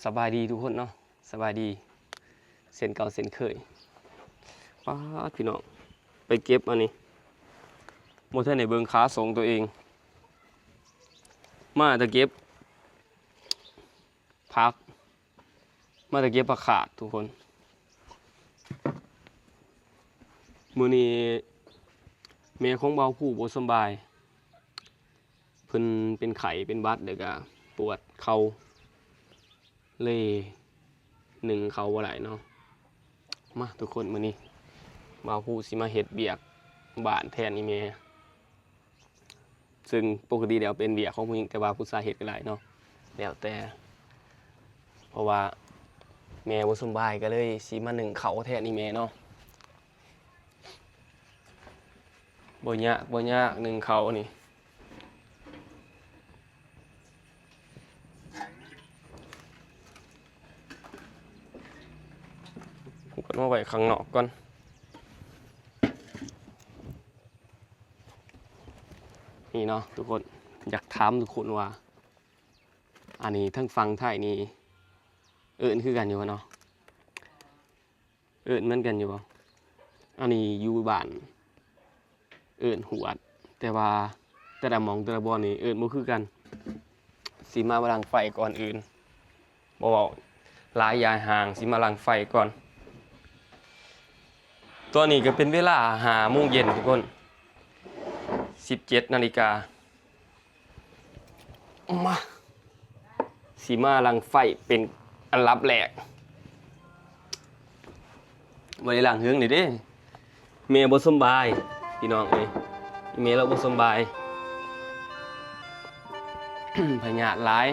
สบายดีทุกคนเนาะสบายดีเส้นเก่าเส้นเคยป้าพี่น้องไปเก็บอันนี้โมเทนในเบิงขาส่งตัวเองมาตะเก็บพักมาตะเก็บผักขาดทุกคนมื้อนี้แม่ของเบาผู้บ่สบายเพิ่นเป็นไข้เป็นหวัดเด้อกะปวดเข่าเลยหนึ่งเขาบ่ไหลเนาะมาทุกคนมื้อนี้บ่าวผู้สิมาเฮ็ดเบียกบ้านแทนอีเมซึ่งปกติแล้วเป็นเบียกของผู้หญิงแต่ว่าผู้ชายเฮ็ดก็ได้เนาะแล้วแต่เพราะว่าแม่บ่สบายก็เลยสิมาหนึ่งเขาแทนอีเมเนาะบ่ยากหนึ่งเขานี่ผมก็มาไว้ข้างนอกก่อนนี่เนาะทุกคนอยากถามทุกคนว่าอันนี้ทั้งฟังไทยนี่เอิ้นคือกันอยู่บ่เนาะเอิ้นเหมือนกันอยู่บ่อันนี้อยู่บ้านเอิ้นหวดแต่ว่าแต่ละหม่องแต่ละบ่อนนี่เอิ้นบ่คือกันสิมาลังไฟก่อนอื่นบ่เว้าหลายยายห่างสิมาลังไฟก่อนตัวนี้ก็เป็นเวลา5 โมงเย็นทุกคน17 นาฬิกามาสีมาลังไฟเป็นอันลับแหลกบริหลังเฮืองนี่เด้เมย์บ่สบายพี่น้องเอ้ยเมย์เราบ่สบาย พยาธิหลาย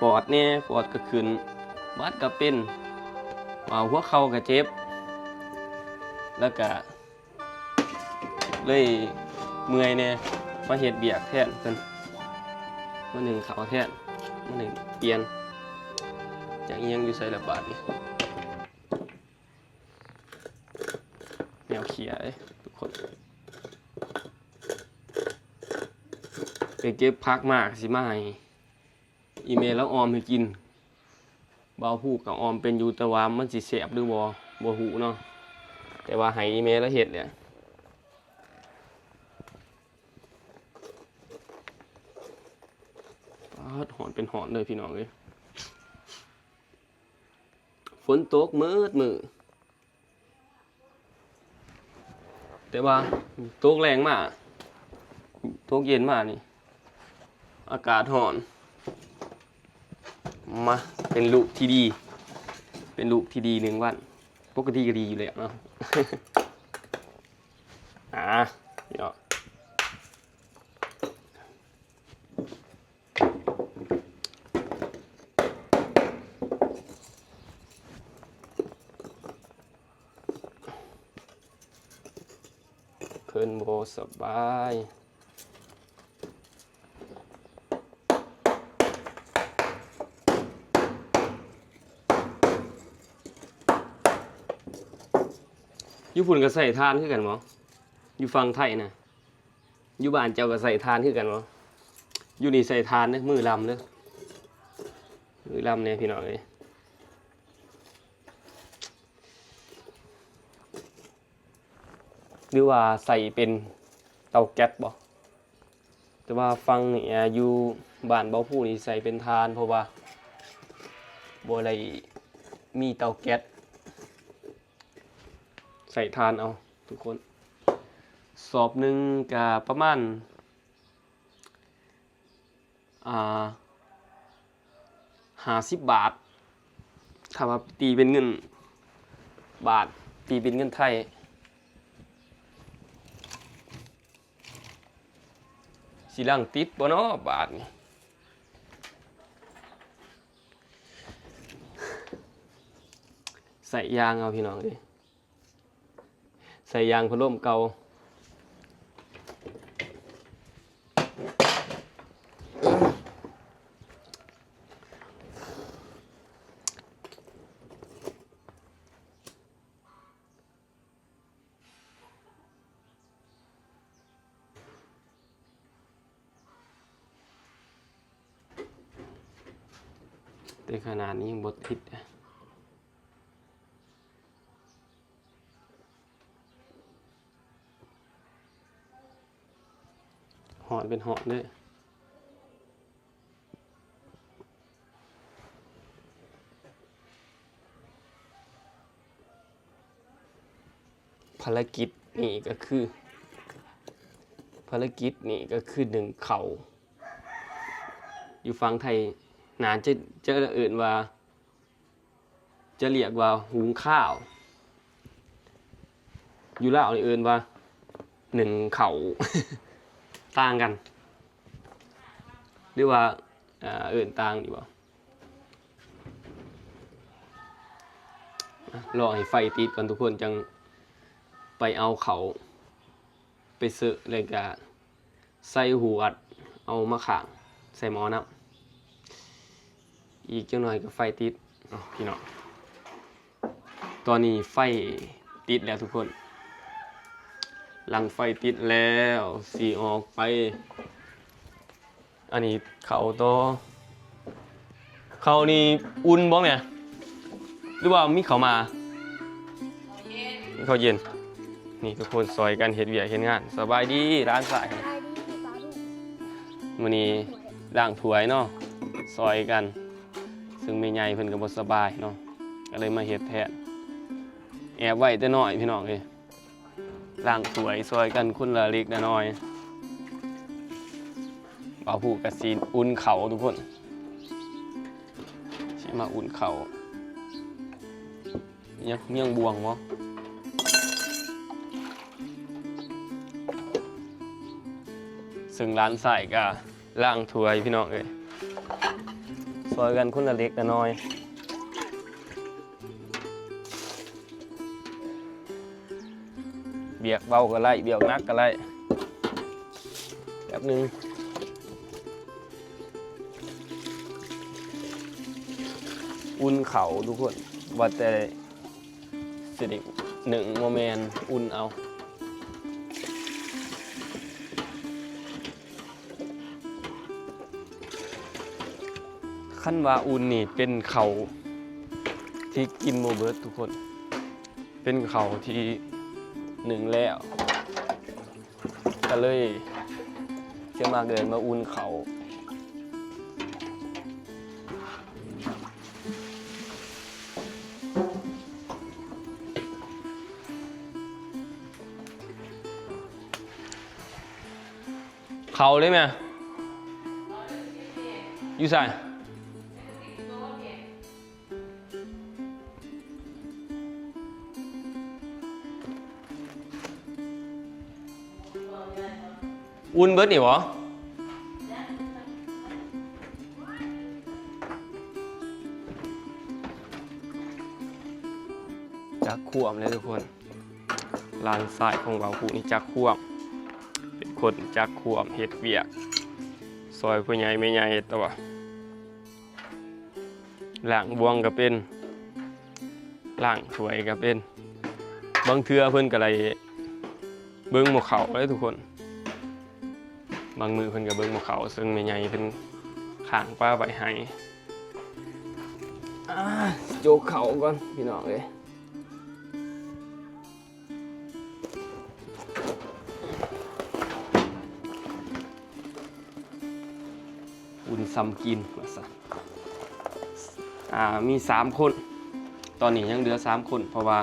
ปอดเนี่ยปอดก็ขึ้นวัดก็เป็นหัวเข่าก็เจ็บแล้วก็เลยเมื่อยเนี่ยมาเฮ็ดเบียกแทนเพิ่นมาหนึ่งเขาแทนมาหนึ่งเปลี่ยนจากยังอยู่ใส่ระบาดนี่แนวเขียทุกคนไปเก็บพักมากสิมาให้อีเมลแล้วออมให้กินเบาผู้กับออมเป็นอยู่แต่ว่ามันสิแสบหรือบ่หูเนาะแต่ว่าให้อีเมลแล้วเฮ็ดเนี่ยหอนเป็นหอนเลยพี่น้องเลยฝนตกมือแต่ว่าตกแรงมากตกเย็นมากนี่อากาศหอนมาเป็นลูกที่ดี1 วันปกติก็ดีอยู่แล้วเนาะ เนาะเพิ่นบ่สบายอยู่พุ่นก็ใส่ทานคือกันบ่อยู่ฝั่งไทยนะอยู่บ้านเจ้าก็ใส่ทานคือกันบ่อยู่นี่ใส่ทานเด้อมือลำเด้อมือลำเนี่ยพี่น้องเอ้ยหรือว่าใส่เป็นเตาแก๊สบ่แต่ว่าฟังนี่อยู่บ้านเบาผู้นี่ใส่เป็นทานเพราะว่าบ่ได้มีเตาแก๊สใส่ทานเอาทุกคนสอบหนึ่งก็ประมาณ50 บาทถ้าว่าตีเป็นเงินบาทตีเป็นเงินไทยสิลังติดบ่เนาะบาทนี่ใส่ยางเอาพี่น้องดิใส่ยางพัดลมเก่า แต่ขนาดนี้ยังบดติดหอนเป็นหอนด้วยภารกิจนี่ก็คือหนึ่งเขาอยู่ฝั่งไทยนานจะเอื่นว่าจะเรียกว่าหุงข้าวอยู่ลาวเอื่นว่าหนึ่งเขา ต่างกันหรือว่าเอื่นต่างดีบ่รอให้ไฟติดก่อนทุกคนจังไปเอาเขาไปเสอะเลยกะใส่หูอัดเอามาขางใส่หม้อน้ำอีกจังหน่อยก็ไฟติดพี่น้องตอนนี้ไฟติดแล้วทุกคนหลังไฟติดแล้วสีออกไปอันนี้เขานี่อุ่นบ้องเนี่ยหรือว่ามีเขามาเขาเย็นนี่ทุกคนซอยกันเฮ็ดเวียกเฮ็ดงานสบายดีร้านสายมื้อนี้ล้างถ้วยเนาะซอยกันซึ่งแม่ใหญ่เพิ่นก็บ่สบายเนาะก็เลยมาเฮ็ดแทนแอบไว้แต่น้อยพี่น้องเอ้ยล้างถ้วยซอยกันคนละเล็กละน้อยบ่าวผู้ก็สิอุ่นข้าวทุกคนสิมาอุ่นข้าวเนี่ยเมี่ยงบวงบ่ซึ่งร้านใส่ก็ล่างถ้วยพี่น้องเอ้ยซอยกันคนละเล็กละน้อยเบียกเบาก็ไล่เบียกนักก็ไล่แบบนึงอุ่นเข่าทุกคนว่าแต่สิเด็กหนึ่งโมเมนต์อุ่นเอาขั้นว่าอุ่นนี่เป็นเขาที่กินโมเบิร์ตทุกคนเป็นเขาที่หนึ่งแล้วก็เลยจะมาเดินมาอุ่นเขาเขาเลยไหมอยู่ใส่อุ่นเบิร์ดนี่หรอจักข่วมเลยทุกคนลานทรายของเราผู้นี่จักข่วมเป็นคนจักข่วมเฮ็ดเวียกซอยผู้ใหญ่ไม่ใหญ่ตัวล่างบวงก็เป็นล่างถ้วยก็เป็นบางเทื่อเพิ่นก็เลยเบิ่งหมู่เขาเลยทุกคนบางมือเพิ่นก็เบิ่งหมู่เขาซึ่งแม่ใหญ่เพิ่นข้างป้าไว้ให้โจกเขาก่อนพี่น้องเอ้ยอุ่นซ้ำกินว่าซะมี3คนตอนนี้ยังเหลือ3คนเพราะว่า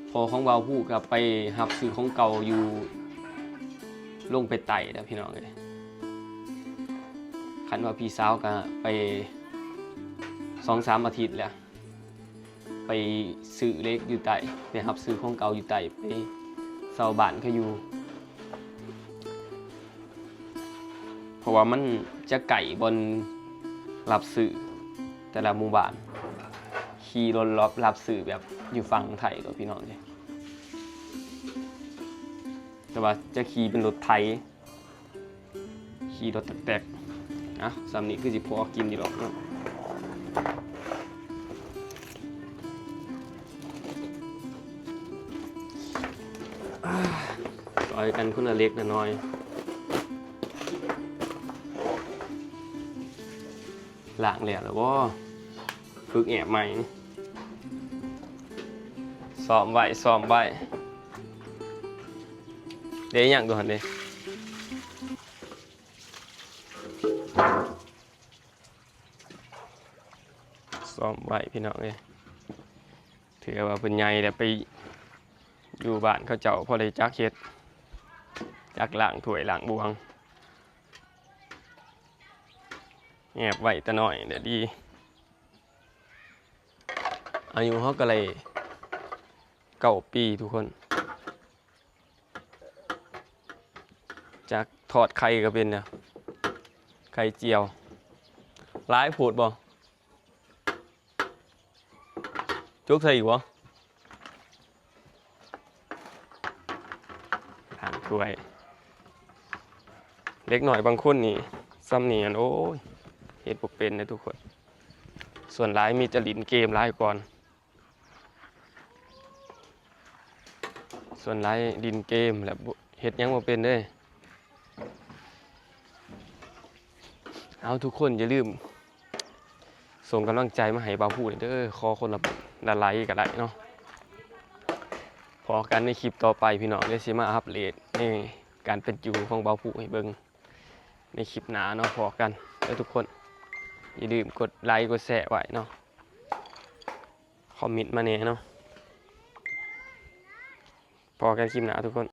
พอของเบาผู้ก็ไปหับซื้อของเก่าอยู่ลงไปไต่แล้วพี่น้องเลยคันว่าพี่สาวก็ไป2-3 อาทิตย์แล้วไปซื้อเล็กอยู่ไต่ไปหับซื้อของเก่าอยู่ไต่ไปเซาบ้านเขาอยู่เพราะว่ามันจะไก่บนรับซื้อแต่ละหมู่บ้านขี่รถรับซื้อแบบอยู่ฝั่งไทยตัวพี่น้องเลยแต่ว่าจะขี่เป็นรถไทยขี่รถแตกๆนะสำนี้คือสิพอกินดีหรอกเนาะซอยกันคนละเล็กละน้อยล้างแล้วหรือบ่ ฝึกแอบใหม่ซ้อมไว้ซ้อมไว้เดี๋ยวอย่างตัวหันเด้ซ้อมไว้พี่น้องเลยถือว่าเป็นไงแต่ไปอยู่บ้านเขาเจ้าพอได้จักเฮ็ดจักล้างถ้วยล้างบวงแอบไว้แต่น้อยเดี๋ยวดีอายุเขาก็เลย9 ปีทุกคนจากทอดไข่ก็เป็นเนี่ยไข่เจียวร้ายโผดบ่จุกใส่อีกวะทางถ้วยเล็กหน่อยบางคนนี่ซ้ำเนียนโอ้ยเฮ็ดบ่เป็นนะทุกคนส่วนร้ายมีจะลินเกมร้ายก่อนส่วนร้ายลินเกมแล้วเฮ็ดยังบ่เป็นเด้เอาทุกคนอย่าลืมส่งกำลังใจมาให้บ่าวผู้เด้อขอคนละไลค์ก็ได้เนาะพอกันในคลิปต่อไปพี่น้องได้สิมาอัปเดตในการเป็นอยู่ของบ่าวผู้ให้เบิ่งในคลิปหน้าเนาะพอกันแล้วทุกคนอย่าลืมกดไลค์กดแชร์ไว้เนาะคอมเมนต์มาแน่เนาะพอกันคลิปหน้าทุกคน